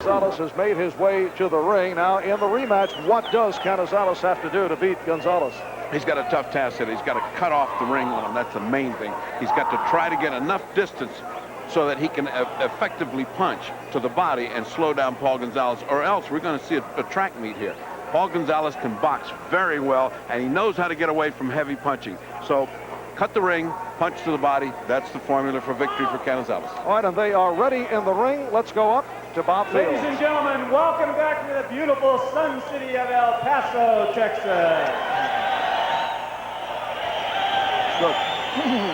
Gonzales has made his way to the ring. Now in the rematch, what does Canizales have to do to beat Gonzales? He's got a tough task that he's got to cut off the ring on him. That's the main thing. He's got to try to get enough distance so that he can effectively punch to the body and slow down Paul Gonzales, or else we're going to see a track meet here. Paul Gonzales can box very well, and he knows how to get away from heavy punching. So cut the ring, punch to the body. That's the formula for victory for Canizales. All right, and they are ready in the ring. Let's go up to Bob Field. Ladies and gentlemen, welcome back to the beautiful Sun City of El Paso, Texas. Good.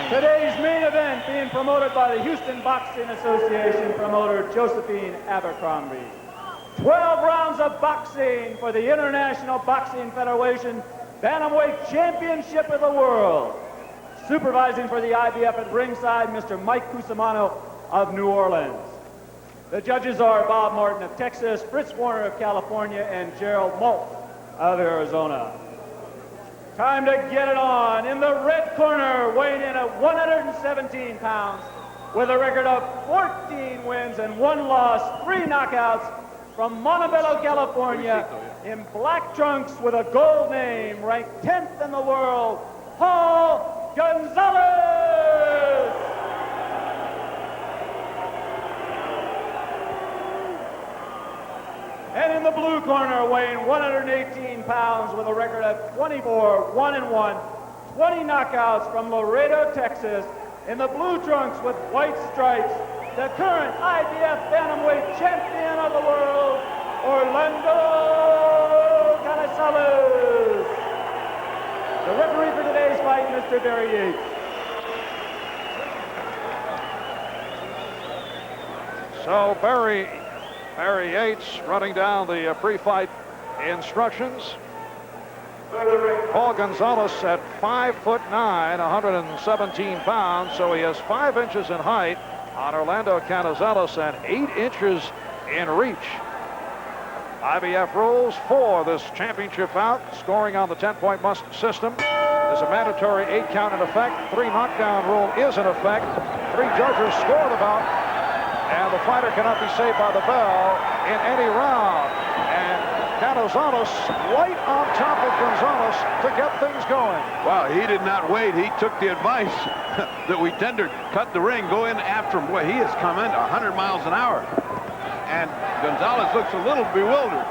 Today's main event being promoted by the Houston Boxing Association promoter Josephine Abercrombie. 12 rounds of boxing for the International Boxing Federation Bantamweight Championship of the World. Supervising for the IBF at ringside, Mr. Mike Cusimano of New Orleans. The judges are Bob Martin of Texas, Fritz Warner of California, and Gerald Molt of Arizona. Time to get it on. In the red corner, weighing in at 117 pounds, with a record of 14 wins and 1 loss, 3 knockouts, from Montebello, California, in black trunks with a gold name, ranked 10th in the world, Paul Gonzales! And in the blue corner, weighing 118 pounds with a record of 24, 1-1, 20 knockouts from Laredo, Texas, in the blue trunks with white stripes, the current IBF Bantamweight Champion of the world, Orlando Canizales. The referee for today's fight, Mr. Barry Yates. So Barry Yates running down the pre-fight instructions. Paul Gonzales at 5'9", 117 pounds, so he has 5 inches in height on Orlando Canizales and 8 inches in reach. IBF rules for this championship bout. Scoring on the 10-point must system. There's a mandatory 8 count in effect. 3 knockdown rule is in effect. 3 judges score the bout, and the fighter cannot be saved by the bell in any round. And Canizales right on top of Gonzales to get things going. Wow, he did not wait. He took the advice that we tendered. Cut the ring, go in after him. Boy, he has come in 100 miles an hour. And Gonzales looks a little bewildered,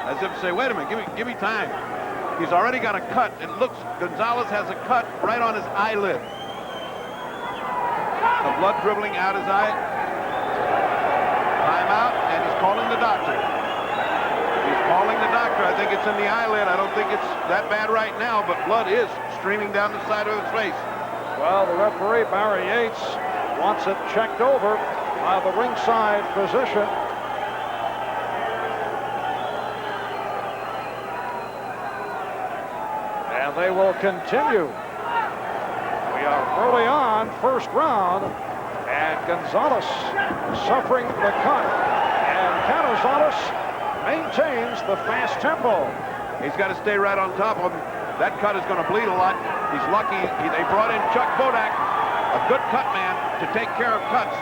as if to say, wait a minute, give me time. He's already got a cut. It looks, Gonzales has a cut right on his eyelid. The blood dribbling out his eye. Time out, and he's calling the doctor. He's calling the doctor. I think it's in the eyelid. I don't think it's that bad right now, but blood is streaming down the side of his face. Well, the referee, Barry Yates, wants it checked over by the ringside physician. And they will continue. We are early on, first round, and Gonzales suffering the cut. And Canizales maintains the fast tempo. He's got to stay right on top of him. That cut is going to bleed a lot. He's lucky they brought in Chuck Bodak, a good cut man, to take care of cuts.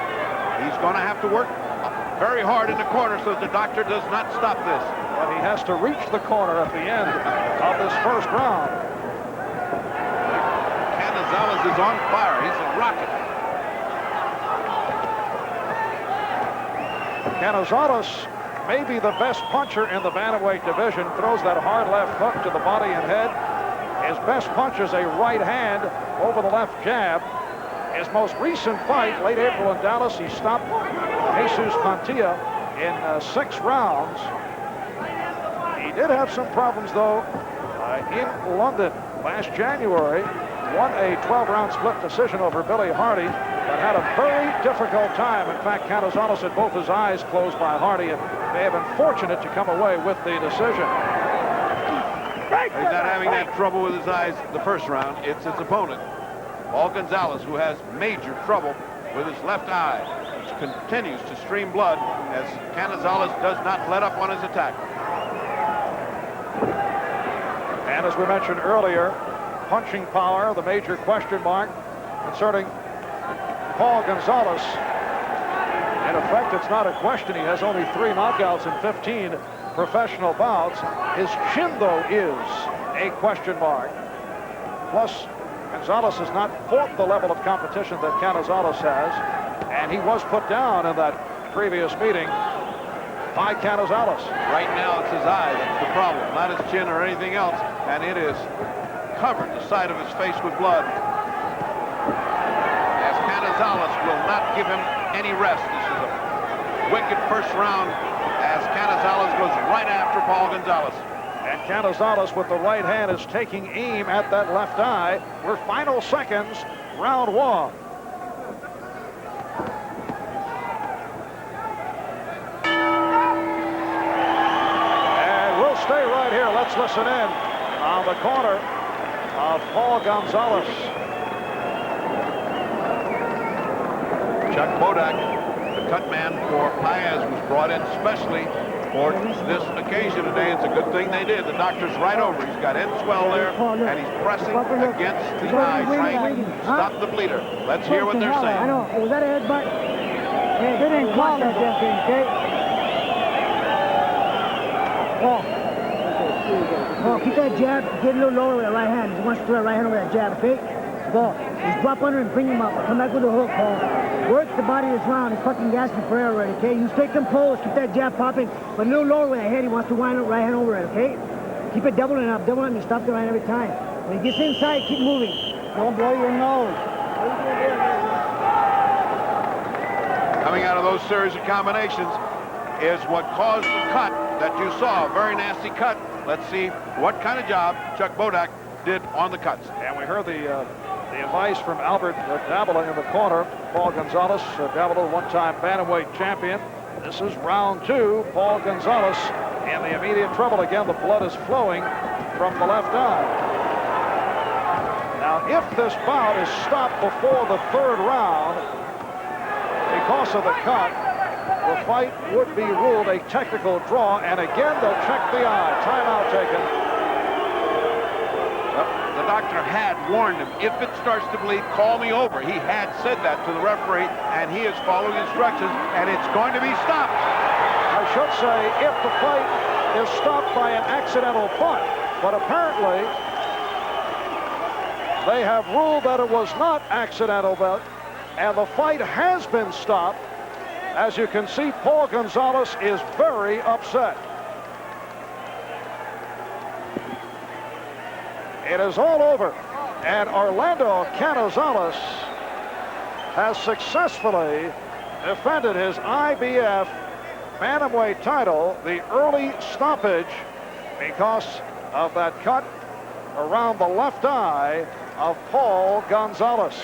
He's going to have to work very hard in the corner so the doctor does not stop this. But he has to reach the corner at the end of this first round. Canizales is on fire. He's a rocket. Canizales may be the best puncher in the bantamweight division. Throws that hard left hook to the body and head. His best punch is a right hand over the left jab. His most recent fight, late April in Dallas, he stopped Jesus Mantilla in 6 rounds. He did have some problems, though, in London last January. Won a 12-round split decision over Billy Hardy, but had a very difficult time. In fact, Canizales had both his eyes closed by Hardy, and may have been fortunate to come away with the decision. He's not having that trouble with his eyes the first round. It's his opponent, Paul Gonzales, who has major trouble with his left eye, which continues to stream blood as Canizales does not let up on his attack. And as we mentioned earlier, punching power, the major question mark concerning Paul Gonzales. In effect, it's not a question. He has only 3 knockouts in 15 professional bouts. His chin, though, is a question mark. Plus, Gonzales has not fought the level of competition that Canizales has, and he was put down in that previous meeting by Canizales. Right now, it's his eye that's the problem, not his chin or anything else, and it is covered the side of his face with blood. As Canizales will not give him any rest. This is a wicked first round as Canizales goes right after Paul Gonzales. And Canizales with the right hand is taking aim at that left eye. We're final seconds, round 1. And we'll stay right here. Let's listen in on the corner of Paul Gonzales. Chuck Bodak, the cut man for Paez, was brought in specially for this occasion today. It's a good thing they did. The doctor's right over. He's got end swell there, and he's pressing against the eye, trying to stop the bleeder. Let's hear what they're saying. I know. Was that a headbutt? Hey, they didn't call that damn thing, okay? Oh, keep that jab. Get a little lower with that right hand. He wants to throw that right hand over that jab, okay? Go. Just drop under and bring him up. Come back with a hook, Paul. Work the body of this round. He's fucking gasping for air already, okay? You stay composed. Keep that jab popping, but a little lower with that head. He wants to wind up right hand over it, okay? Keep it doubling up. Doubling up. You stop the right hand every time. When he gets inside, keep moving. Don't blow your nose. Coming out of those series of combinations is what caused the cut that you saw. A very nasty cut. Let's see what kind of job Chuck Bodak did on the cuts. And we heard the advice from Albert Davila in the corner. Paul Gonzales, Davila, one-time bantamweight champion. This is round 2. Paul Gonzales in the immediate trouble again. The blood is flowing from the left eye. Now, if this bout is stopped before the 3rd round, because of the cut, the fight would be ruled a technical draw, and again they'll check the eye. Timeout taken. The doctor had warned him, if it starts to bleed, call me over. He had said that to the referee, and he is following instructions, and it's going to be stopped. I should say if the fight is stopped by an accidental butt, but apparently they have ruled that it was not accidental, and the fight has been stopped. As you can see, Paul Gonzales is very upset. It is all over, and Orlando Canizales has successfully defended his IBF bantamweight title. The early stoppage because of that cut around the left eye of Paul Gonzales.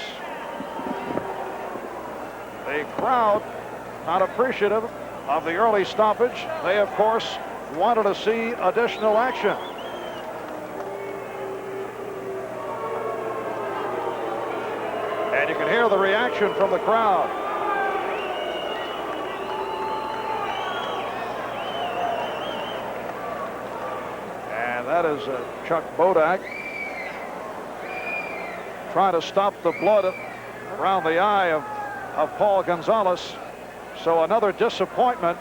The crowd not appreciative of the early stoppage. They, of course, wanted to see additional action. And you can hear the reaction from the crowd. And that is Chuck Bodak trying to stop the blood around the eye of Paul Gonzales. So another disappointment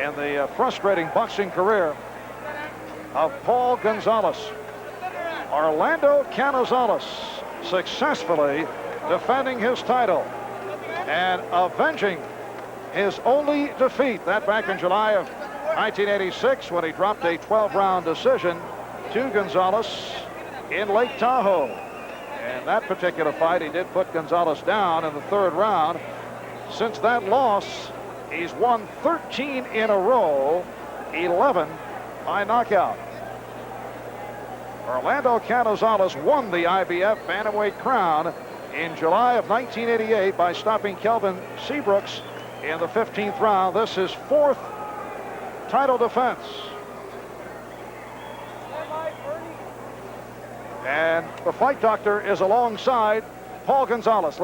in the frustrating boxing career of Paul Gonzales. Orlando Canizales successfully defending his title and avenging his only defeat, that back in July of 1986 when he dropped a 12-round decision to Gonzales in Lake Tahoe. And that particular fight, he did put Gonzales down in the 3rd round. Since that loss, he's won 13 in a row, 11 by knockout. Orlando Canizales won the IBF bantamweight crown in July of 1988 by stopping Kelvin Seabrooks in the 15th round. This is 4th title defense. And the fight doctor is alongside Paul Gonzales.